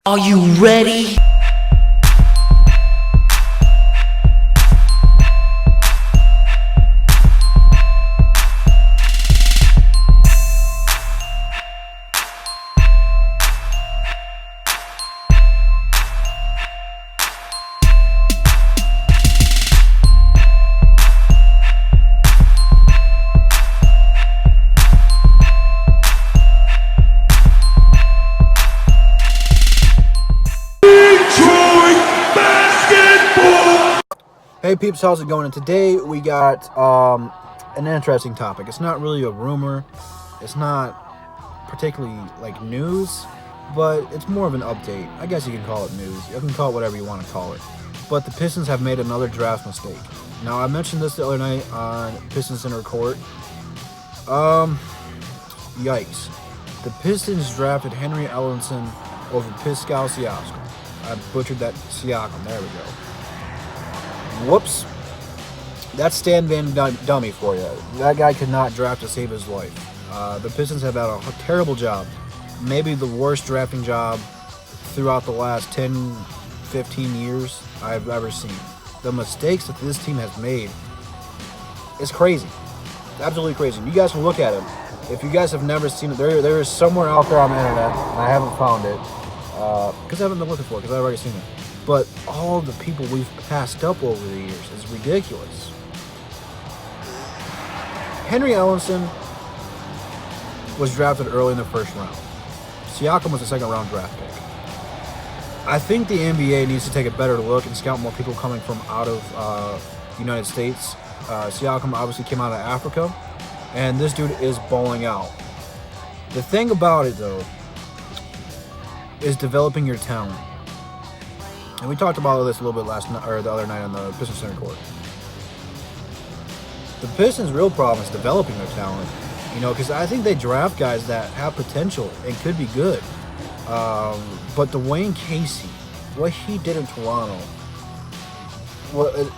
Are you ready? Hey peeps, how's it going? And today we got an interesting topic. It's not really a rumor. It's not particularly like news, but it's more of an update. I guess you can call it news. You can call it whatever you want to call it. But the Pistons have made another draft mistake. Now, I mentioned this the other night on Pistons Center Court. Yikes. The Pistons drafted Henry Ellenson over Pascal Siakam. I butchered that Siakam. There we go. Whoops. That's Stan Van Dummy for you. That guy could not draft to save his life. The Pistons have had a terrible job. Maybe the worst drafting job throughout the last 10, 15 years I've ever seen. The mistakes that this team has made is crazy. Absolutely crazy. You guys can look at it. If you guys have never seen it, there is somewhere out there on the internet, and I haven't found it, because I haven't been looking for it, because I've already seen it. But all the people we've passed up over the years is ridiculous. Henry Ellenson was drafted early in the first round. Siakam was a second-round draft pick. I think the NBA needs to take a better look and scout more people coming from out of the United States. Siakam obviously came out of Africa, and this dude is balling out. The thing about it, though, is developing your talent. And we talked about this a little bit the other night on the Pistons Center Court. The Pistons' real problem is developing their talent, because I think they draft guys that have potential and could be good. But Dwayne Casey, what he did in Toronto,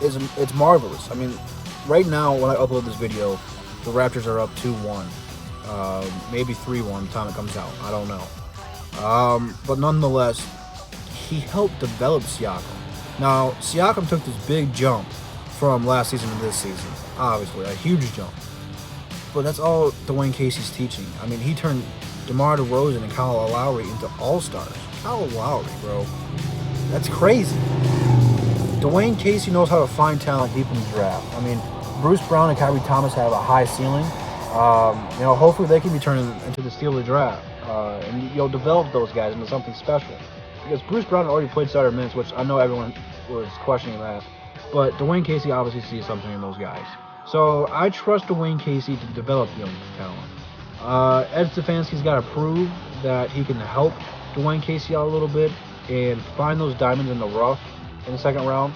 it's marvelous. I mean, right now when I upload this video, the Raptors are up 2-1, maybe 3-1 by the time it comes out. I don't know. But nonetheless, he helped develop Siakam. Now, Siakam took this big jump from last season to this season. Obviously, a huge jump. But that's all Dwayne Casey's teaching. I mean, he turned DeMar DeRozan and Kyle Lowry into all-stars. Kyle Lowry, bro. That's crazy. Dwayne Casey knows how to find talent deep in the draft. I mean, Bruce Brown and Kyrie Thomas have a high ceiling. Hopefully they can be turned into the steal of the draft. And you'll develop those guys into something special. Because Bruce Brown already played starter minutes, which I know everyone was questioning that. But Dwayne Casey obviously sees something in those guys. So I trust Dwayne Casey to develop young talent. Ed Stefanski's got to prove that he can help Dwayne Casey out a little bit and find those diamonds in the rough in the second round.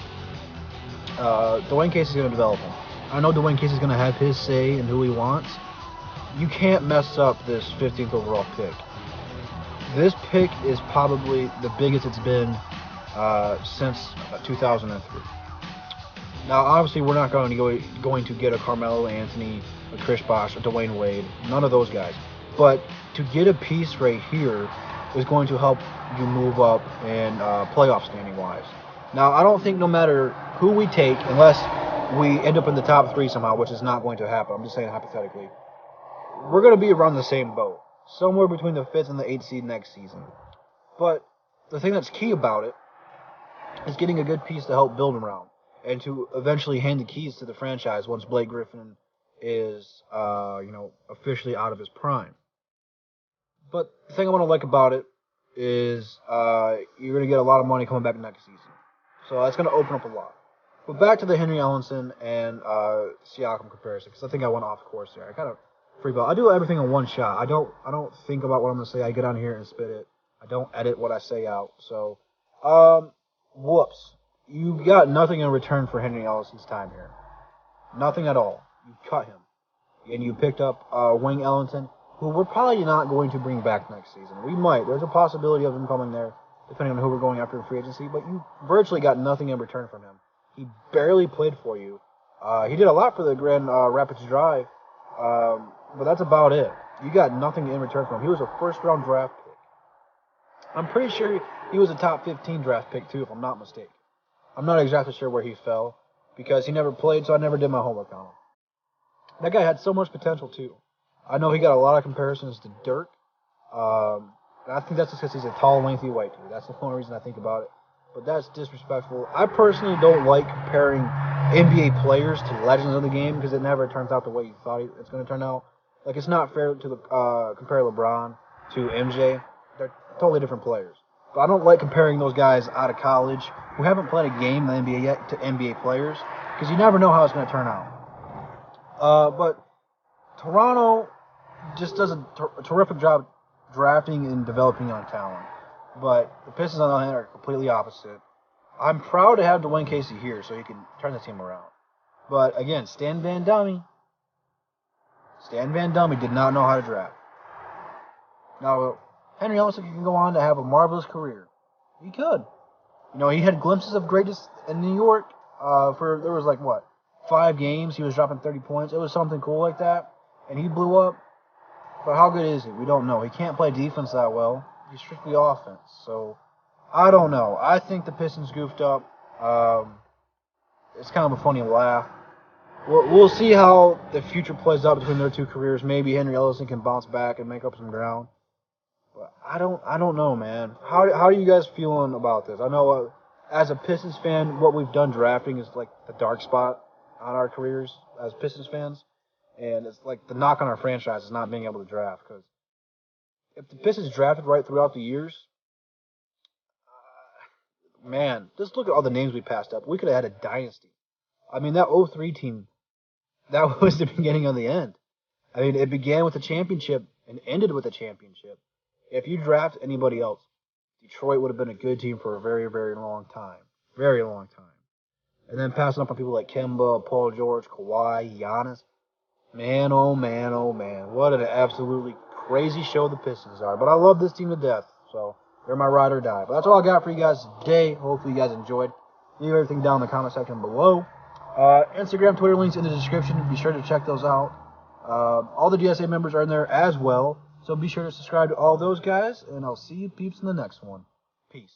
Dwayne Casey's going to develop him. I know Dwayne Casey's going to have his say in who he wants. You can't mess up this 15th overall pick. This pick is probably the biggest it's been since 2003. Now, obviously, we're not going to get a Carmelo Anthony, a Chris Bosh, a Dwayne Wade, none of those guys. But to get a piece right here is going to help you move up in playoff standing-wise. Now, I don't think no matter who we take, unless we end up in the top 3 somehow, which is not going to happen, I'm just saying hypothetically, we're going to be around the same boat. Somewhere between the 5th and the 8th seed next season. But the thing that's key about it is getting a good piece to help build around and to eventually hand the keys to the franchise once Blake Griffin is, officially out of his prime. But the thing I want to like about it is you're going to get a lot of money coming back next season. So that's going to open up a lot. But back to the Henry Ellenson and Siakam comparison, because I think I went off course there. I kind of free ball. I do everything in one shot. I don't think about what I'm gonna say. I get on here and spit it. I don't edit what I say out. So, whoops. You got nothing in return for Henry Ellenson's time here. Nothing at all. You cut him, and you picked up Wayne Ellington, who we're probably not going to bring back next season. We might. There's a possibility of him coming there, depending on who we're going after in free agency. But you virtually got nothing in return from him. He barely played for you. He did a lot for the Grand Rapids Drive. But that's about it. You got nothing in return from him. He was a first-round draft pick. I'm pretty sure He was a top 15 draft pick too, if I'm not mistaken. I'm not exactly sure where he fell because he never played, so I never did my homework on him. That guy had so much potential too. I know he got a lot of comparisons to Dirk. And I think that's just because he's a tall, lengthy white dude. That's the only reason I think about it. But that's disrespectful. I personally don't like comparing NBA players to legends of the game because it never turns out the way you thought it's going to turn out. Like, it's not fair to compare LeBron to MJ. They're totally different players. But I don't like comparing those guys out of college who haven't played a game in the NBA yet to NBA players because you never know how it's going to turn out. But Toronto just does a terrific job drafting and developing young talent. But the Pistons, on the other hand, are completely opposite. I'm proud to have Dwayne Casey here so he can turn the team around. But again, Stan Van Gundy did not know how to draft. Now, Henry Ellison can go on to have a marvelous career. He could. You know, he had glimpses of greatness in New York. There was 5 games. He was dropping 30 points. It was something cool like that. And he blew up. But how good is he? We don't know. He can't play defense that well. He's strictly offense. So, I don't know. I think the Pistons goofed up. It's kind of a funny laugh. We'll see how the future plays out between their two careers. Maybe Henry Ellison can bounce back and make up some ground. But I don't know, man. How are you guys feeling about this? I know as a Pistons fan, what we've done drafting is like the dark spot on our careers as Pistons fans. And it's like the knock on our franchise is not being able to draft. Because if the Pistons drafted right throughout the years, man, just look at all the names we passed up. We could have had a dynasty. I mean, that 03 team, that was the beginning of the end. I mean, it began with a championship and ended with a championship. If you draft anybody else, Detroit would have been a good team for a very, very long time. Very long time. And then passing up on people like Kemba, Paul George, Kawhi, Giannis. Man, oh man, oh man. What an absolutely crazy show the Pistons are. But I love this team to death. So, they're my ride or die. But that's all I got for you guys today. Hopefully you guys enjoyed. Leave everything down in the comment section below. Instagram, Twitter links in the description. Be sure to check those out. All the DSA members are in there as well. So be sure to subscribe to all those guys. And I'll see you peeps in the next one. Peace.